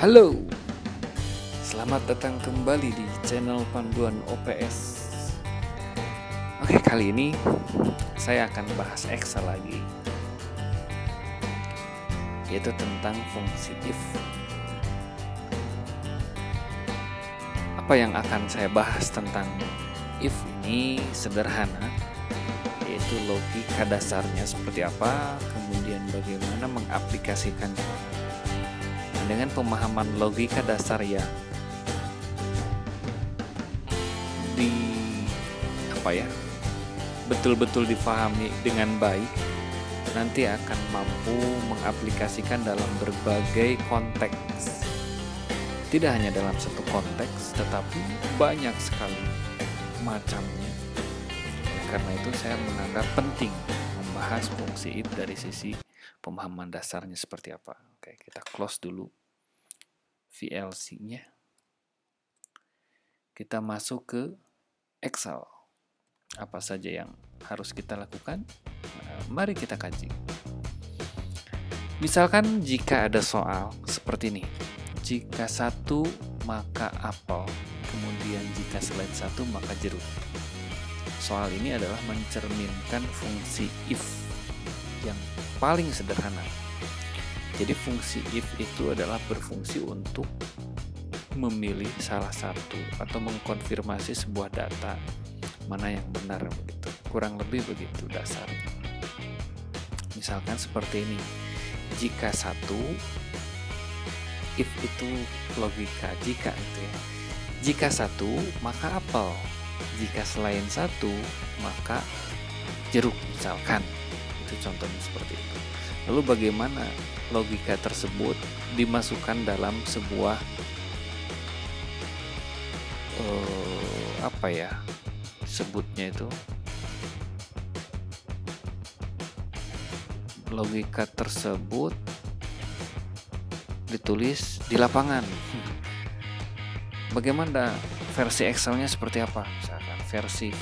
Halo, selamat datang kembali di channel Panduan OPS. Oke, kali ini saya akan bahas Excel lagi, yaitu tentang fungsi if. Apa yang akan saya bahas tentang if ini sederhana, yaitu logika dasarnya seperti apa, kemudian bagaimana mengaplikasikannya. Dengan pemahaman logika dasar yang betul-betul difahami dengan baik, nanti akan mampu mengaplikasikan dalam berbagai konteks. Tidak hanya dalam satu konteks, tetapi banyak sekali macamnya. Karena itu saya menganggap penting membahas fungsi if dari sisi pemahaman dasarnya seperti apa. Oke, kita close dulu VLC-nya. Kita masuk ke Excel. Apa saja yang harus kita lakukan? Mari kita kaji. Misalkan jika ada soal seperti ini. Jika 1 maka apel, kemudian jika selain 1 maka jeruk. Soal ini adalah mencerminkan fungsi if yang paling sederhana. Jadi fungsi if itu adalah berfungsi untuk memilih salah satu atau mengkonfirmasi sebuah data mana yang benar begitu. Kurang lebih begitu dasarnya. Misalkan seperti ini. Jika 1, if itu logika jika itu ya. Jika 1 maka apel. Jika selain 1 maka jeruk misalkan. Itu contohnya seperti itu. Lalu bagaimana logika tersebut dimasukkan dalam sebuah sebutnya itu logika tersebut ditulis di lapangan. Bagaimana versi Excelnya seperti apa? Misalkan versi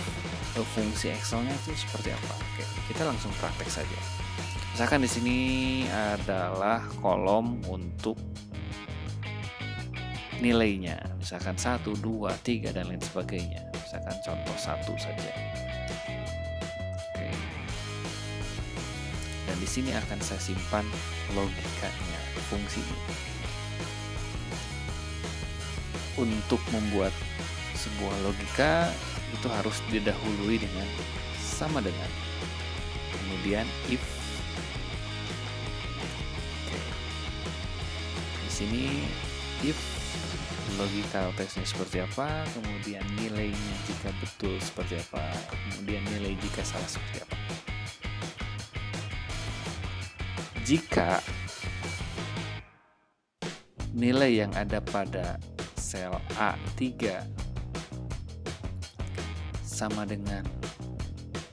fungsi Excelnya itu seperti apa? Oke, kita langsung praktek saja. Misalkan di sini adalah kolom untuk nilainya, misalkan 1, 2, 3 dan lain sebagainya. Misalkan contoh 1 saja. Oke. Dan di sini akan saya simpan logikanya, fungsinya. Untuk membuat sebuah logika itu harus didahului dengan sama dengan. Kemudian if. Sini if logika tesnya seperti apa, kemudian nilainya jika betul seperti apa, kemudian nilai jika salah seperti apa. Jika nilai yang ada pada sel A3 sama dengan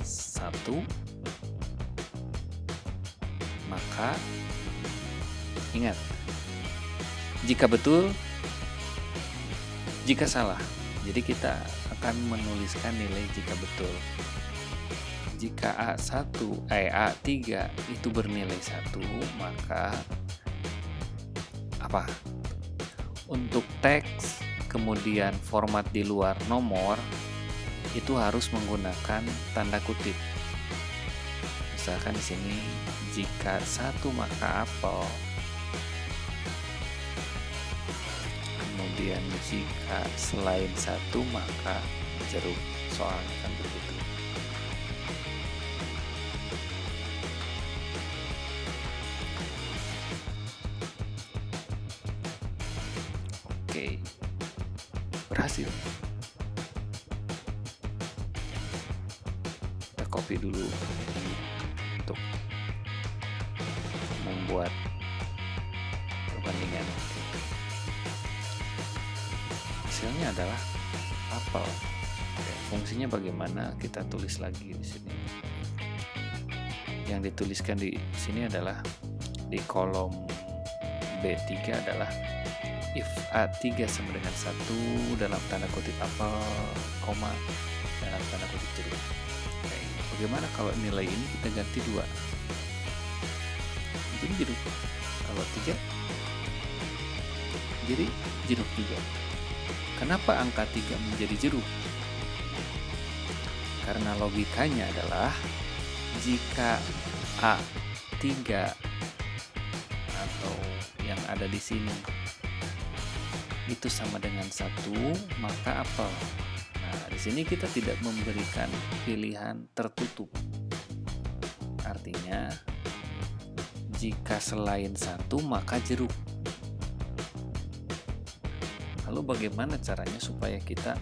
1, maka ingat, jika betul, jika salah. Jadi kita akan menuliskan nilai jika betul. Jika A3 itu bernilai 1, maka apa? Untuk teks, kemudian format di luar nomor, itu harus menggunakan tanda kutip. Misalkan di sini, jika 1 maka apel. Kemudian jika selain 1 maka jeruk. Soalnya kan begitu. Oke, berhasil. Kita copy dulu untuk membuat perbandingan. Hasilnya adalah apel. Oke, fungsinya bagaimana kita tulis lagi di sini. Yang dituliskan di sini adalah di kolom B3 adalah if A3 sama dengan 1 dalam tanda kutip apel, koma dalam tanda kutip jeruk. Oke, bagaimana kalau nilai ini kita ganti 2? Jadi jeruk. Kalau 3 jadi jeruk juga. Kenapa angka 3 menjadi jeruk? Karena logikanya adalah jika A3 atau yang ada di sini itu sama dengan 1, maka apel. Nah, di sini kita tidak memberikan pilihan tertutup. Artinya, jika selain 1, maka jeruk. Lalu bagaimana caranya supaya kita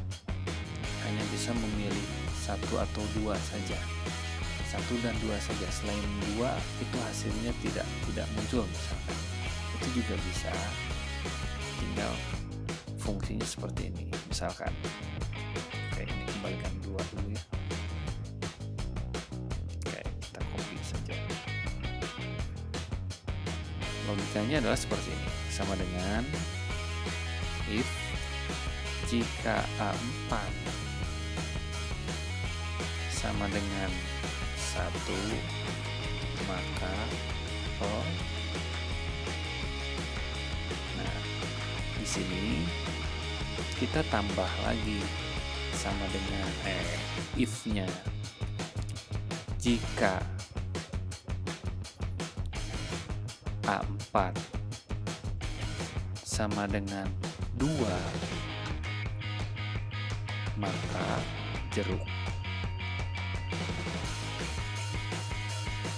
hanya bisa memilih 1 atau 2 saja? 1 dan 2 saja. Selain 2 itu hasilnya tidak muncul misalkan. Itu juga bisa. Tinggal fungsinya seperti ini. Misalkan. Oke, ini kembalikan 2 dulu ya. Oke, kita copy saja. Logikanya adalah seperti ini. Sama dengan if jika A4 sama dengan 1, maka nah, di sini kita tambah lagi sama dengan if-nya. Jika A4 sama dengan 2, maka jeruk.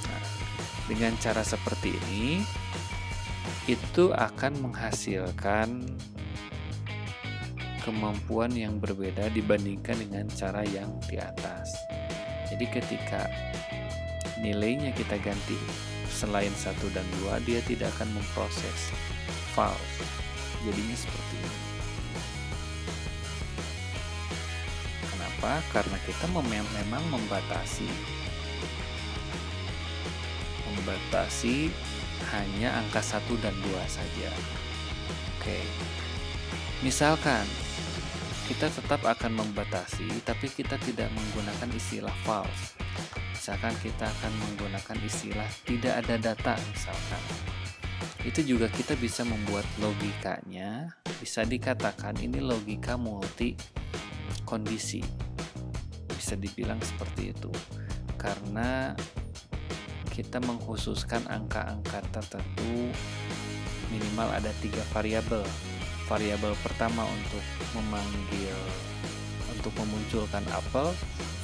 Nah, dengan cara seperti ini, itu akan menghasilkan kemampuan yang berbeda dibandingkan dengan cara yang di atas. Jadi ketika nilainya kita ganti selain 1 dan 2, dia tidak akan memproses false. Jadinya seperti ini. Kenapa? Karena kita memang membatasi hanya angka 1 dan 2 saja. Oke. Misalkan kita tetap akan membatasi, tapi kita tidak menggunakan istilah false. Misalkan kita akan menggunakan istilah tidak ada data misalkan. Itu juga kita bisa membuat logikanya, bisa dikatakan ini logika multi kondisi. Bisa dibilang seperti itu. Karena kita mengkhususkan angka-angka tertentu minimal ada 3 variabel. Variabel pertama untuk memunculkan apel,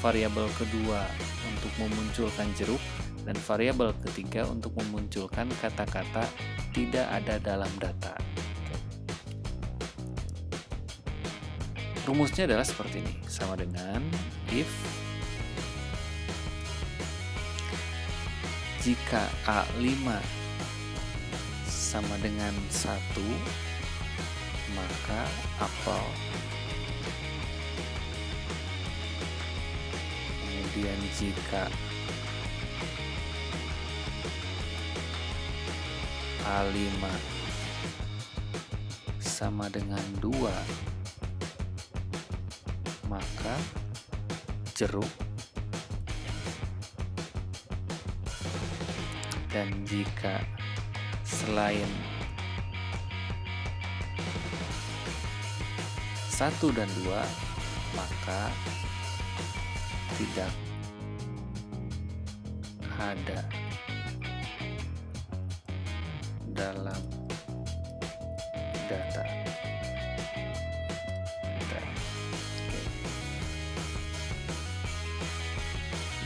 variabel kedua untuk memunculkan jeruk, dan variabel ketiga untuk memunculkan kata-kata tidak ada dalam data. Rumusnya adalah seperti ini, sama dengan if jika A5 sama dengan 1, maka apel. Kemudian jika A5 sama dengan 2, maka jeruk. Dan jika selain 1 dan 2, maka tidak ada dalam data. Oke.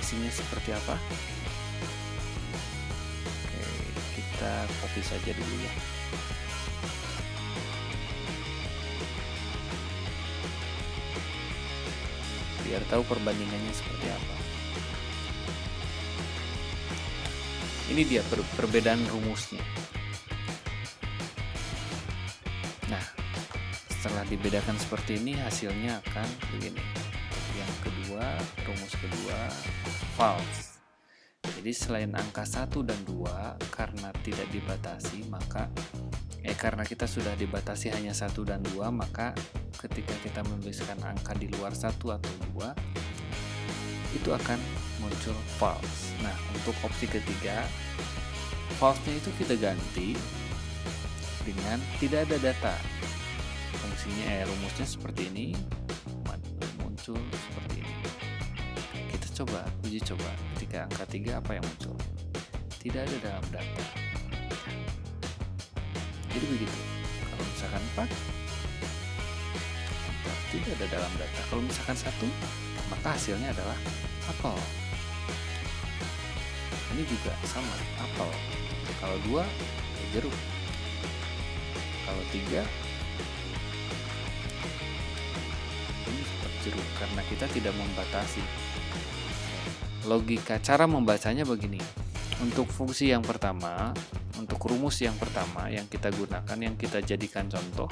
Isinya seperti apa? Oke, kita copy saja dulu ya. Biar tahu perbandingannya seperti apa. Ini dia perbedaan rumusnya. Nah, setelah dibedakan seperti ini, hasilnya akan begini. Yang kedua, rumus kedua, false. Jadi selain angka 1 dan 2, karena tidak dibatasi, maka karena kita sudah dibatasi hanya 1 dan 2, maka ketika kita menuliskan angka di luar 1 atau 2, itu akan muncul false. Nah, untuk opsi ketiga, false-nya itu kita ganti, dengan tidak ada data. Fungsinya rumusnya seperti ini, muncul seperti ini. Kita coba uji coba, ketika angka 3 apa yang muncul? Tidak ada dalam data. Jadi begitu. Kalau misalkan 4 tidak ada dalam data. Kalau misalkan 1, maka hasilnya adalah apel. Ini juga sama, apel. Kalau 2, ya jeruk. Kalau 3, ini tetap jeruk karena kita tidak membatasi. Logika cara membacanya begini. Untuk fungsi yang pertama, untuk rumus yang pertama yang kita gunakan, yang kita jadikan contoh,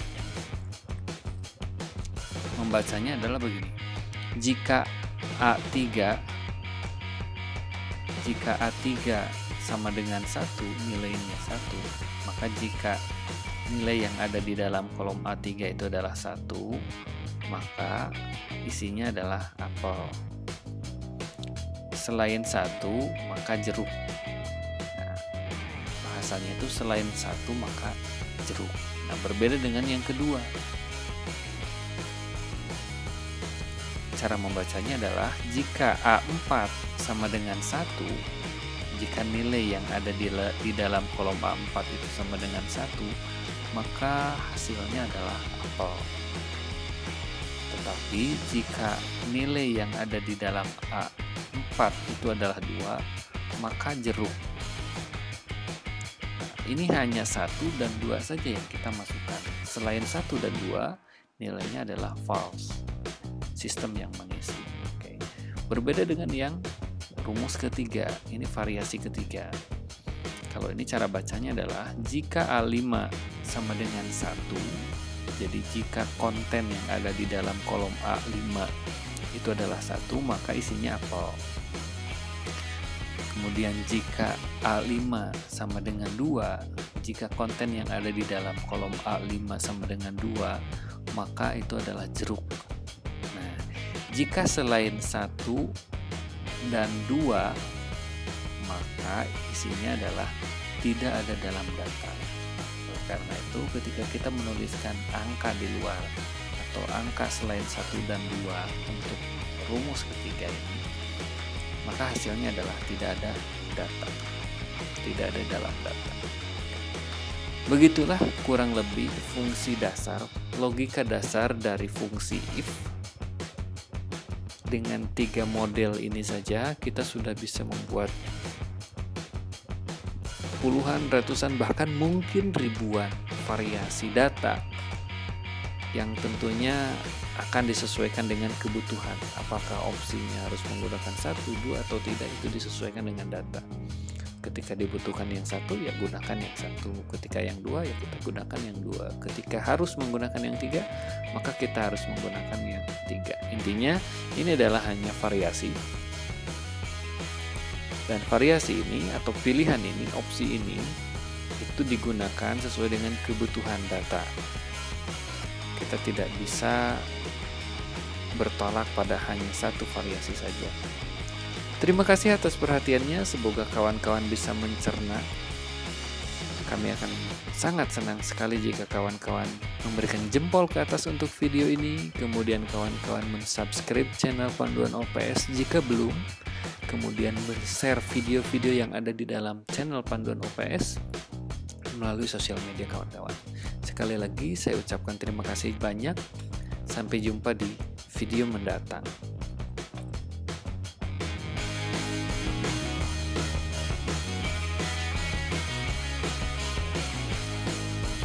membacanya adalah begini. Jika A3 sama dengan 1, nilainya 1, maka jika nilai yang ada di dalam kolom A3 itu adalah 1, maka isinya adalah apel. Selain 1, maka jeruk. Nah, bahasanya itu selain 1, maka jeruk. Nah, berbeda dengan yang kedua. Cara membacanya adalah jika A4 sama dengan 1, jika nilai yang ada di dalam kolom A4 itu sama dengan 1, maka hasilnya adalah apel. Tetapi jika nilai yang ada di dalam A4 itu adalah 2, maka jeruk. Nah, ini hanya 1 dan 2 saja yang kita masukkan. Selain 1 dan 2, nilainya adalah false. Sistem yang mengisi. Oke. Berbeda dengan yang rumus ketiga, ini variasi ketiga. Kalau ini cara bacanya adalah jika A5 sama dengan 1, jadi jika konten yang ada di dalam kolom A5 itu adalah 1, maka isinya apel. Kemudian jika A5 sama dengan 2, jika konten yang ada di dalam kolom A5 sama dengan 2, maka itu adalah jeruk. Nah, jika selain 1 dan 2, maka isinya adalah tidak ada dalam data. Karena itu ketika kita menuliskan angka di luar atau angka selain 1 dan 2 untuk rumus ketiga ini, maka hasilnya adalah tidak ada data, tidak ada dalam data. Begitulah kurang lebih fungsi dasar, logika dasar dari fungsi if. Dengan 3 model ini saja kita sudah bisa membuat puluhan, ratusan, bahkan mungkin ribuan variasi data yang tentunya akan disesuaikan dengan kebutuhan. Apakah opsinya harus menggunakan 1, 2, atau tidak, itu disesuaikan dengan data. Ketika dibutuhkan yang 1, ya gunakan yang 1. Ketika yang 2, ya kita gunakan yang 2. Ketika harus menggunakan yang 3, maka kita harus menggunakan yang 3. Intinya, ini adalah hanya variasi. Dan variasi ini atau pilihan ini, opsi ini, itu digunakan sesuai dengan kebutuhan data. Kita tidak bisa bertolak pada hanya satu variasi saja. Terima kasih atas perhatiannya, semoga kawan-kawan bisa mencerna. Kami akan sangat senang sekali jika kawan-kawan memberikan jempol ke atas untuk video ini, kemudian kawan-kawan mensubscribe channel Panduan OPS jika belum, kemudian share video-video yang ada di dalam channel Panduan OPS melalui sosial media kawan-kawan. Sekali lagi saya ucapkan terima kasih banyak, sampai jumpa di video mendatang.